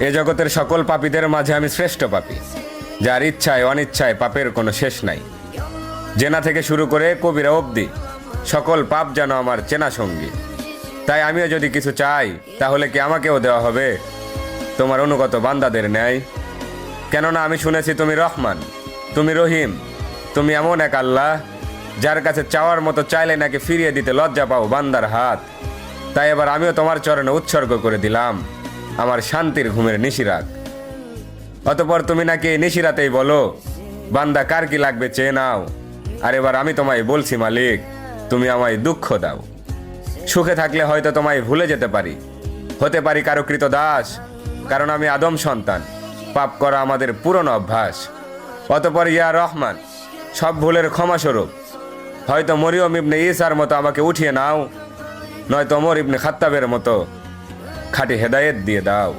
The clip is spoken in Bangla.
এ জগতের সকল পাপীদের মাঝে আমি শ্রেষ্ঠ পাপী, যার ইচ্ছায় অনিচ্ছায় পাপের কোনো শেষ নাই। জেনা থেকে শুরু করে কবিরা অবধি সকল পাপ যেন আমার চেনা সঙ্গী। তাই আমিও যদি কিছু চাই, তাহলে কি আমাকেও দেওয়া হবে তোমার অনুগত বান্দাদের ন্যায়? কেননা আমি শুনেছি তুমি রহমান, তুমি রহিম, তুমি এমন এক আল্লাহ যার কাছে চাওয়ার মতো চাইলে নাকি ফিরিয়ে দিতে লজ্জা পাও বান্দার হাত। তাই এবার আমিও তোমার চরণে উৎসর্গ করে দিলাম আমার শান্তির ঘুমের নিশিরাত। অতঃপর তুমি নাকি এই নিশিরাতেই বলো, বান্দা কার কি লাগবে চেয়ে নাও। আর এবার আমি তোমায় বলছি মালিক, তুমি আমায় দুঃখ দাও। সুখে থাকলে হয়তো তোমায় ভুলে যেতে পারি, হতে পারি কারো কৃত দাস, কারণ আমি আদম সন্তান, পাপ করা আমাদের পুরনো অভ্যাস। অতঃপর ইয়া রহমান, সব ভুলের ক্ষমাস্বরূপ হয়তো মরিয়ম ইবনে ঈসার মতো আমাকে উঠিয়ে নাও, নয়তো ওমর ইবনে খাত্তাবের মতো খাঁটি হেদায়েত দিয়ে দাও।